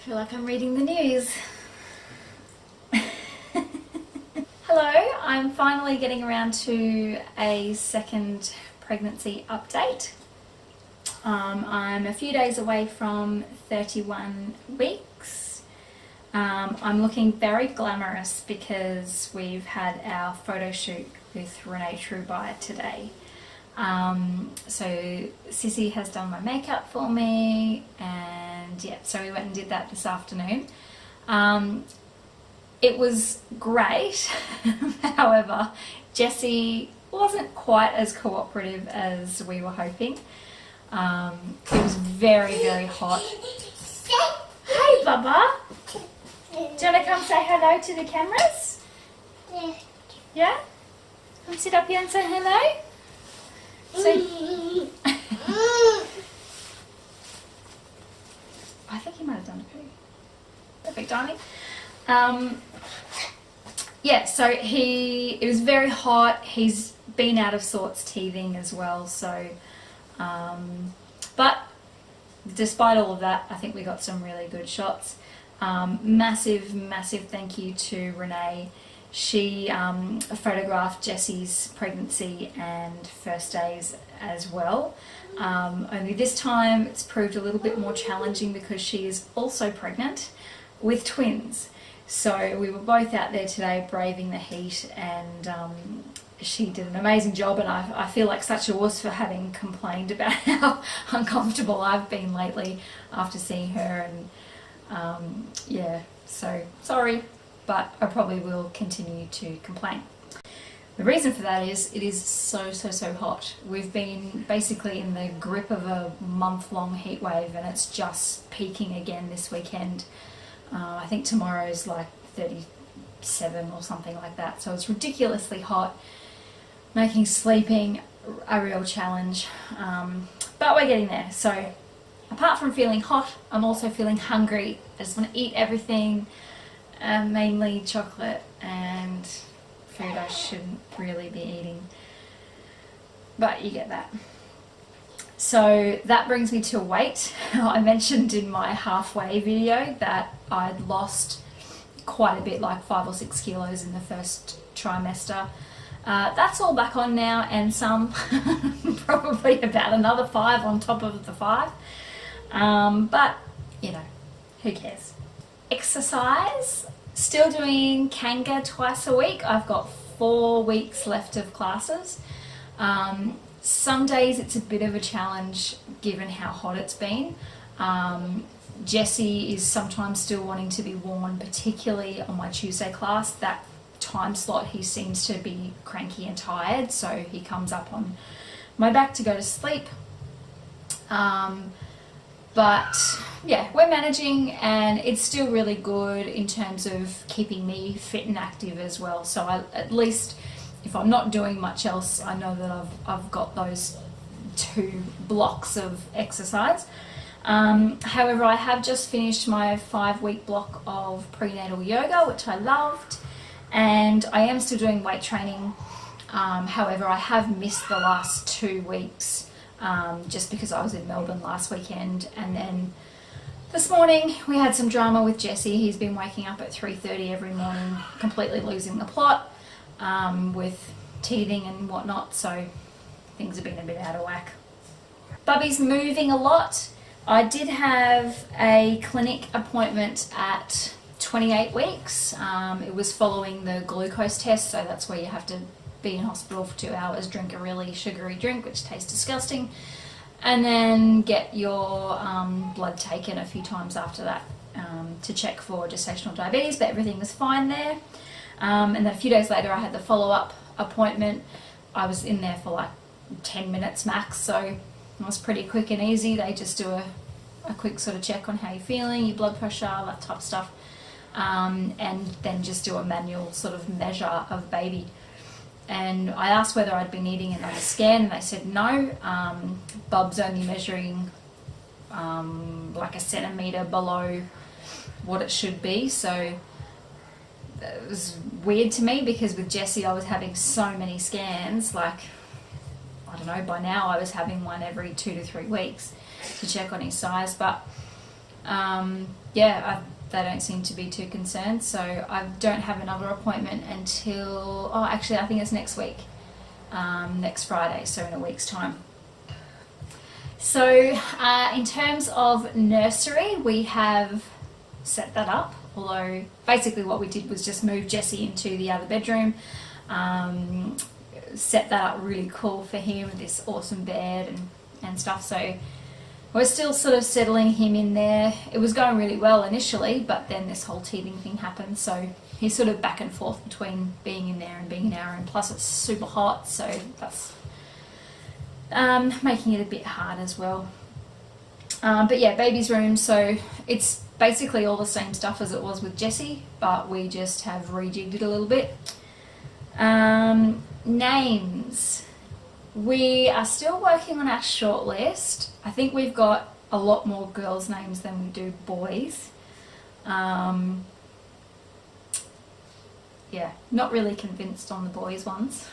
feel like I'm reading the news. Hello, I'm finally getting around to a second pregnancy update. I'm a few days away from 31 weeks. I'm looking very glamorous because we've had our photo shoot with Renee Truby today. So Sissy has done my makeup for me, and yeah, so we went and did that this afternoon. It was great. However, Jessie wasn't quite as cooperative as we were hoping. It was very, very hot. Hey Bubba! Do you want to come say hello to the cameras? Yeah? Come sit up here and say hello? I think he might have done a poo. Perfect, darling. Yeah, so it was very hot. He's been out of sorts teething as well, so but despite all of that, I think we got some really good shots. Massive thank you to Renee. She photographed Jessie's pregnancy and first days as well. Only this time it's proved a little bit more challenging because she is also pregnant with twins. So we were both out there today braving the heat, and she did an amazing job, and I feel like such a wuss for having complained about how uncomfortable I've been lately after seeing her, and yeah, so sorry, but I probably will continue to complain. The reason for that is it is so hot. We've been basically in the grip of a month-long heat wave, and it's just peaking again this weekend. I think tomorrow's like 37 or something like that, so it's ridiculously hot, making sleeping a real challenge, but we're getting there. So apart from feeling hot, I'm also feeling hungry. I just want to eat everything, mainly chocolate and food I shouldn't really be eating, but you get that. So that brings me to weight. I mentioned in my halfway video that I'd lost quite a bit, like 5 or 6 kilos in the first trimester. That's all back on now, and some, probably about another 5 on top of the 5. But, you know, who cares? Exercise, still doing Kanga twice a week. I've got 4 weeks left of classes. Some days it's a bit of a challenge given how hot it's been. Jessie is sometimes still wanting to be worn, particularly on my Tuesday class. That time slot he seems to be cranky and tired, so he comes up on my back to go to sleep. But yeah, we're managing, and it's still really good in terms of keeping me fit and active as well. So at least if I'm not doing much else, I know that I've got those 2 blocks of exercise. However, I have just finished my 5-week block of prenatal yoga, which I loved, and I am still doing weight training. However, I have missed the last 2 weeks just because I was in Melbourne last weekend, and then this morning we had some drama with Jesse. He's been waking up at 3:30 every morning, completely losing the plot with teething and whatnot, so things have been a bit out of whack. Bubby's moving a lot. I did have a clinic appointment at 28 weeks. It was following the glucose test, so that's where you have to be in hospital for 2 hours, drink a really sugary drink which tastes disgusting, and then get your blood taken a few times after that to check for gestational diabetes, but everything was fine there. And then a few days later I had the follow-up appointment. I was in there for like 10 minutes max, so it was pretty quick and easy. They just do a quick sort of check on how you're feeling, your blood pressure, that type of stuff, and then just do a manual sort of measure of baby. And I asked whether I'd been needing another scan, and they said no. Bub's only measuring like a centimetre below what it should be, so it was weird to me because with Jessie I was having so many scans, like, I don't know, by now I was having one every 2 to 3 weeks to check on his size, but yeah, they don't seem to be too concerned, so I don't have another appointment until, oh actually I think it's next week, next Friday, so in a week's time. So in terms of nursery, we have set that up, although basically what we did was just move Jesse into the other bedroom, set that up really cool for him with this awesome bed and stuff. So we're still sort of settling him in there. It was going really well initially, but then this whole teething thing happened, so he's sort of back and forth between being in there and being in our room. Plus it's super hot, so that's making it a bit hard as well. But yeah, baby's room, so it's basically all the same stuff as it was with Jessie, but we just have rejigged it a little bit. Names. We are still working on our short list. I think we've got a lot more girls' names than we do boys. Yeah, not really convinced on the boys' ones,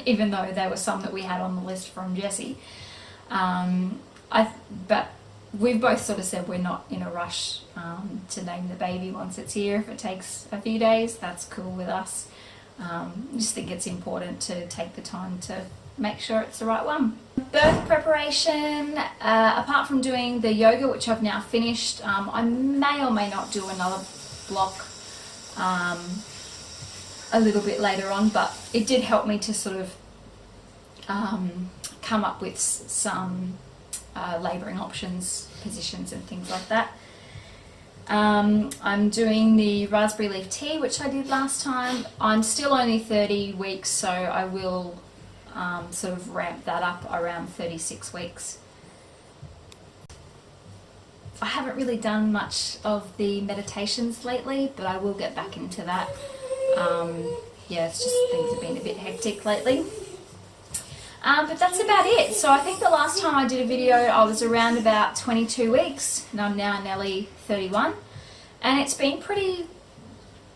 even though there were some that we had on the list from Jessie. But we've both sort of said we're not in a rush to name the baby once it's here. If it takes a few days, that's cool with us. I just think it's important to take the time to make sure it's the right one. Birth preparation, apart from doing the yoga, which I've now finished, I may or may not do another block a little bit later on, but it did help me to sort of come up with some labouring options, positions and things like that. I'm doing the raspberry leaf tea, which I did last time. I'm still only 30 weeks, so I will sort of ramp that up around 36 weeks. I haven't really done much of the meditations lately, but I will get back into that. Yeah, it's just things have been a bit hectic lately. But that's about it. So I think the last time I did a video I was around about 22 weeks, and I'm now nearly 31, and it's been pretty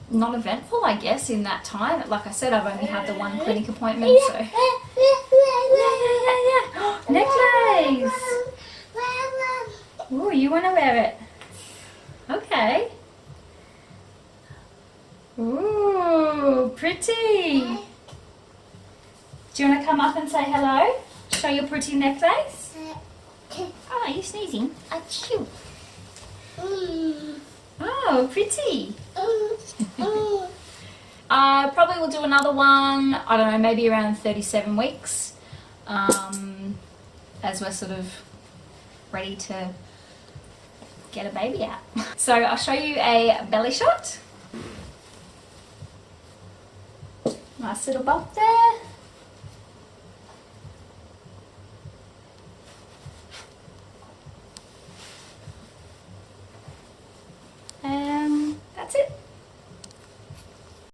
non-eventful, I guess, in that time. Like I said, I've only had the one clinic appointment, so necklace. Oh, you want to wear it? Okay. Ooh, pretty. Do you want to come up and say hello? Show your pretty necklace? Oh, you're sneezing. Achoo. Oh, pretty. I probably will do another one, I don't know, maybe around 37 weeks, as we're sort of ready to get a baby out. So I'll show you a belly shot. Nice little bump there. That's it.